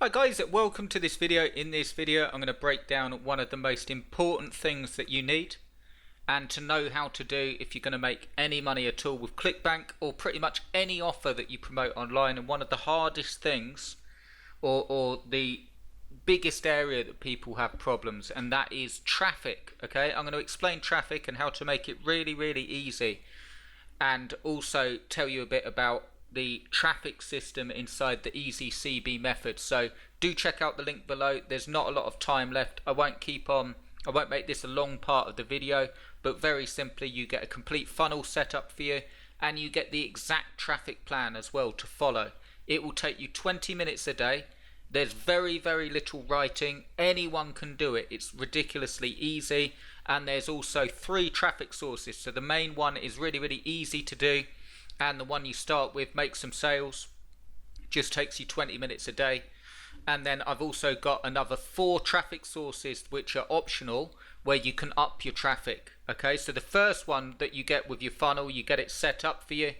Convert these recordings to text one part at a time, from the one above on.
Hi guys, welcome to this video. In this video I'm going to break down one of the most important things that you need and to know how to do if you're going to make any money at all with Clickbank or pretty much any offer that you promote online. And one of the hardest things or the biggest area that people have problems, and that is traffic. Okay, I'm going to explain traffic and how to make it really easy, and also tell you a bit about the traffic system inside the easy CB method. So do check out the link below. There's not a lot of time left. I won't make this a long part of the video, but very simply you get a complete funnel set up for you and you get the exact traffic plan as well to follow. It will take you 20 minutes a day. There's very little writing. Anyone can do it. It's ridiculously easy, and there's also 3 traffic sources. So the main one is really easy to do, and the one you start with, make some sales, just takes you 20 minutes a day. And then I've also got another 4 traffic sources which are optional, where you can up your traffic. Okay, so the first one that you get with your funnel, you get it set up for you,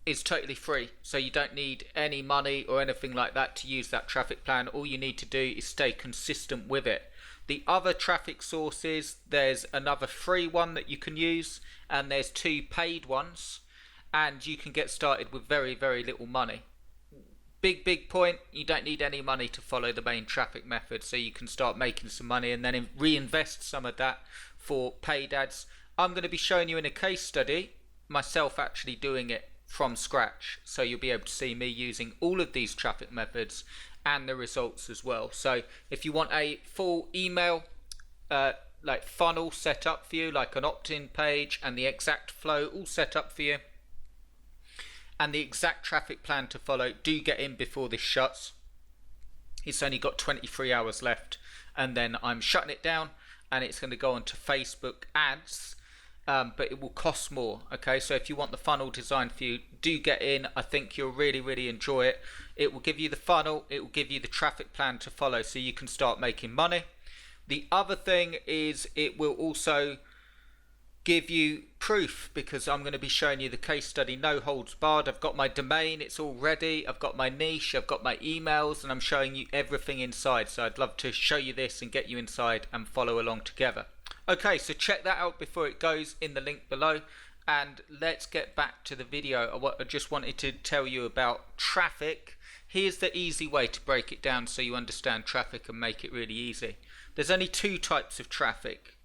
is totally free, so you don't need any money or anything like that to use that traffic plan. All you need to do is stay consistent with it. The other traffic sources, there's another free one that you can use, and there's 2 paid ones, and you can get started with very little money. Big point, you don't need any money to follow the main traffic method, so you can start making some money and then reinvest some of that for paid ads. I'm going to be showing you in a case study myself actually doing it from scratch, so you'll be able to see me using all of these traffic methods and the results as well. So if you want a full email like funnel set up for you, like an opt-in page and the exact flow all set up for you, and the exact traffic plan to follow, do get in before this shuts. It's only got 23 hours left, and then I'm shutting it down, and it's going to go on to Facebook ads, but it will cost more. Okay, so if you want the funnel designed for you, do get in. I think you'll really enjoy it. It will give you the funnel, it will give you the traffic plan to follow, so you can start making money. The other thing is it will also give you proof, because I'm going to be showing you the case study, no holds barred. I've got my domain, it's all ready, I've got my niche, I've got my emails, and I'm showing you everything inside. So I'd love to show you this and get you inside and follow along together. Okay, so check that out before it goes in the link below, and let's get back to the video. I just wanted to tell you about traffic. Here's the easy way to break it down so you understand traffic and make it really easy. There's only 2 types of traffic.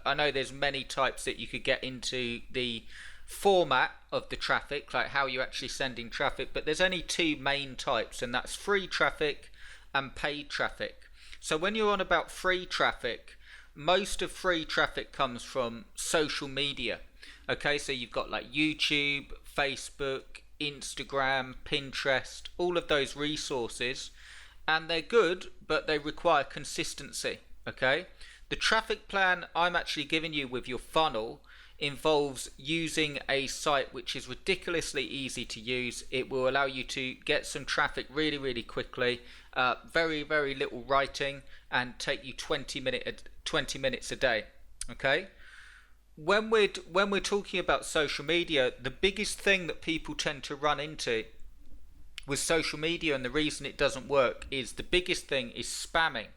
I know there's many types that you could get into the format of the traffic, like how you're actually sending traffic, but there's only 2 main types, and that's free traffic and paid traffic. So when you're on about free traffic, most of free traffic comes from social media. Okay, so you've got like YouTube, Facebook, Instagram, Pinterest, all of those resources, and they're good, but they require consistency. Okay, the traffic plan I'm actually giving you with your funnel involves using a site which is ridiculously easy to use. It will allow you to get some traffic really quickly, very little writing, and take you 20 minutes a day. Okay, when we're talking about social media, the biggest thing that people tend to run into with social media, and the reason it doesn't work, is the biggest thing is spamming.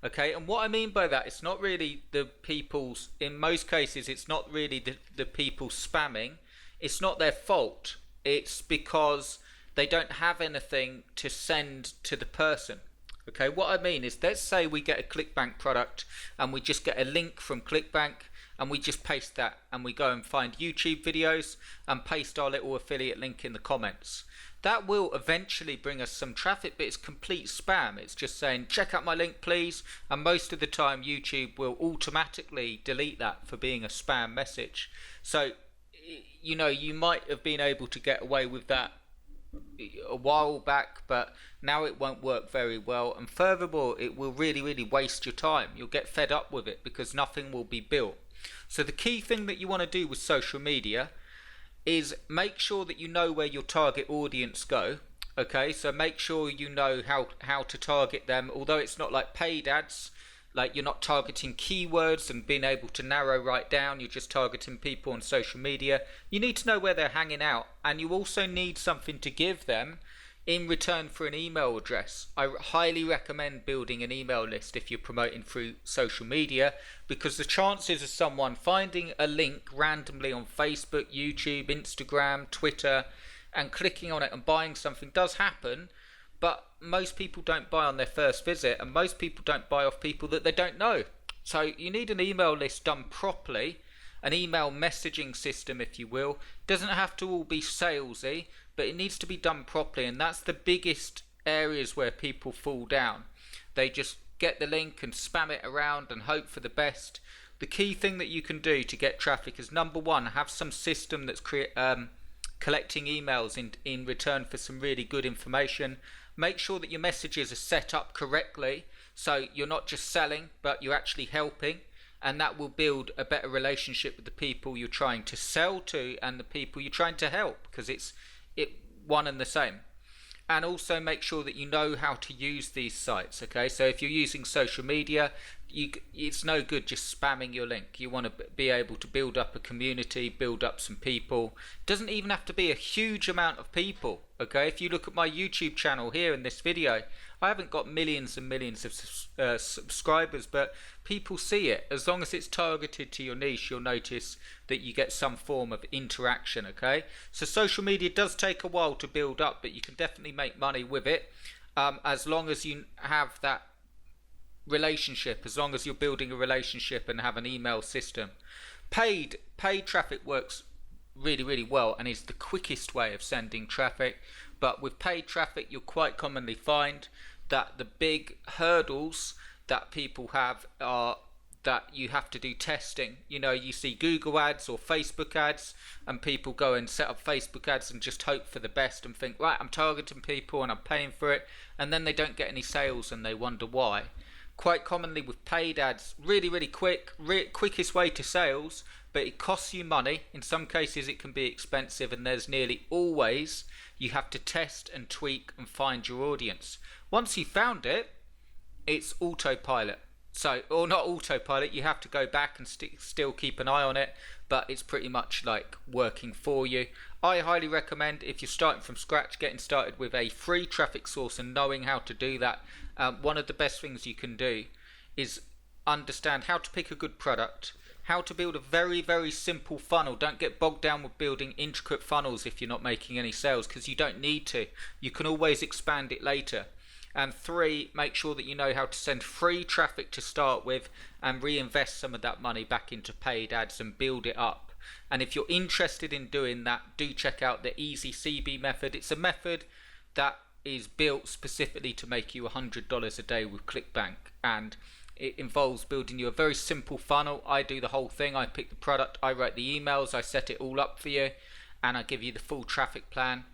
Okay, and what I mean by that, it's not really in most cases, it's not really the people spamming. It's not their fault. It's because they don't have anything to send to the person. Okay, what I mean is, let's say we get a Clickbank product and we just get a link from Clickbank and we just paste that, and we go and find YouTube videos and paste our little affiliate link in the comments. That will eventually bring us some traffic, but it's complete spam. It's just saying, check out my link please, and most of the time YouTube will automatically delete that for being a spam message. So you know, you might have been able to get away with that a while back, but now it won't work very well, and furthermore it will really waste your time. You'll get fed up with it because nothing will be built. So the key thing that you want to do with social media is make sure that you know where your target audience go. Okay, so make sure you know how to target them. Although it's not like paid ads, like you're not targeting keywords and being able to narrow right down, you're just targeting people on social media. You need to know where they're hanging out, and you also need something to give them in return for an email address. I highly recommend building an email list if you're promoting through social media, because the chances of someone finding a link randomly on Facebook, YouTube, Instagram, Twitter, and clicking on it and buying something does happen, but most people don't buy on their first visit, and most people don't buy off people that they don't know. So you need an email list done properly, an email messaging system, if you will. Doesn't have to all be salesy, but it needs to be done properly, and that's the biggest areas where people fall down. They just get the link and spam it around and hope for the best. The key thing that you can do to get traffic is, number one, have some system that's collecting emails in return for some really good information. Make sure that your messages are set up correctly, so you're not just selling, but you're actually helping, and that will build a better relationship with the people you're trying to sell to and the people you're trying to help, because it's one and the same. And also make sure that you know how to use these sites. Okay, so if you're using social media, it's no good just spamming your link. You want to be able to build up a community, build up some people. It doesn't even have to be a huge amount of people. Okay, if you look at my YouTube channel here in this video, I haven't got millions and millions of subscribers, but people see it. As long as it's targeted to your niche, you'll notice that you get some form of interaction. Okay, so social media does take a while to build up, but you can definitely make money with it, as long as you have that relationship, as long as you're building a relationship and have an email system. Paid traffic works really well and is the quickest way of sending traffic, but with paid traffic you'll quite commonly find that the big hurdles that people have are that you have to do testing. You see Google ads or Facebook ads, and people go and set up Facebook ads and just hope for the best and think, right, I'm targeting people and I'm paying for it, and then they don't get any sales and they wonder why. Quite commonly with paid ads, really quickest way to sales, but it costs you money. In some cases it can be expensive, and there's nearly always you have to test and tweak and find your audience. Once you've found it, it's autopilot. Or not autopilot, you have to go back and still keep an eye on it, but it's pretty much like working for you. I highly recommend, if you're starting from scratch, getting started with a free traffic source and knowing how to do that. One of the best things you can do is understand how to pick a good product, how to build a very simple funnel. Don't get bogged down with building intricate funnels if you're not making any sales, because you don't need to. You can always expand it later. And 3, make sure that you know how to send free traffic to start with and reinvest some of that money back into paid ads and build it up. And if you're interested in doing that, do check out the Easy CB method. It's a method that is built specifically to make you $100 a day with Clickbank, and it involves building you a very simple funnel. I do the whole thing. I pick the product, I write the emails, I set it all up for you, and I give you the full traffic plan.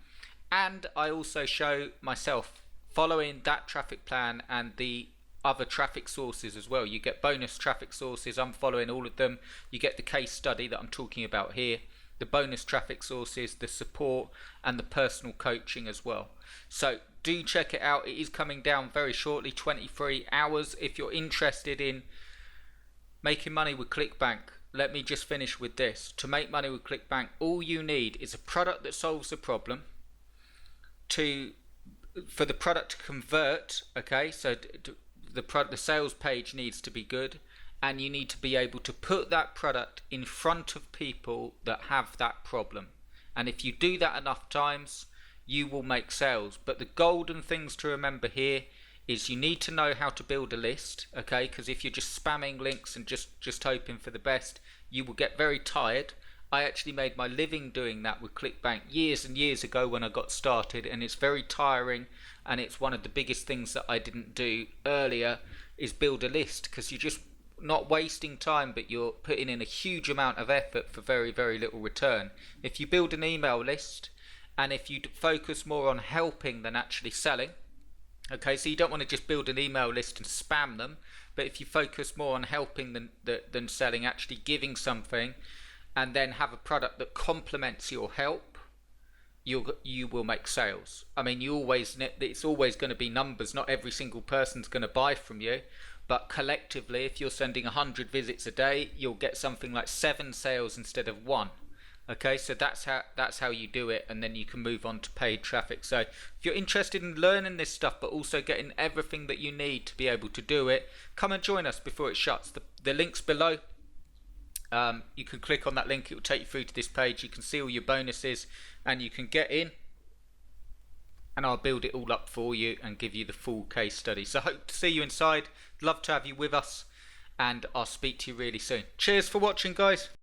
And I also show myself following that traffic plan and the other traffic sources as well. You get bonus traffic sources. I'm following all of them. You get the case study that I'm talking about here, the bonus traffic sources, the support, and the personal coaching as well. So do check it out. It is coming down very shortly, 23 hours. If you're interested in making money with Clickbank, let me just finish with this. To make money with Clickbank, all you need is a product that solves a problem. For the product to convert, okay, so the sales page needs to be good, and you need to be able to put that product in front of people that have that problem. And if you do that enough times, you will make sales. But the golden things to remember here is you need to know how to build a list, okay, because if you're just spamming links and just hoping for the best, you will get very tired. I actually made my living doing that with Clickbank years and years ago when I got started, and it's very tiring, and it's one of the biggest things that I didn't do earlier is build a list, because you're just not wasting time, but you're putting in a huge amount of effort for very little return. If you build an email list, and if you focus more on helping than actually selling, okay, so you don't want to just build an email list and spam them, but if you focus more on helping than selling, actually giving something, and then have a product that complements your help, you will make sales. I mean, it's always going to be numbers. Not every single person's going to buy from you, but collectively, if you're sending 100 visits a day, you'll get something like 7 sales instead of 1. Okay, so that's how you do it, and then you can move on to paid traffic. So if you're interested in learning this stuff but also getting everything that you need to be able to do it, come and join us before it shuts. The link's below. You can click on that link, it will take you through to this page. You can see all your bonuses and you can get in, and I'll build it all up for you and give you the full case study. So I hope to see you inside. Love to have you with us, and I'll speak to you really soon. Cheers for watching, guys.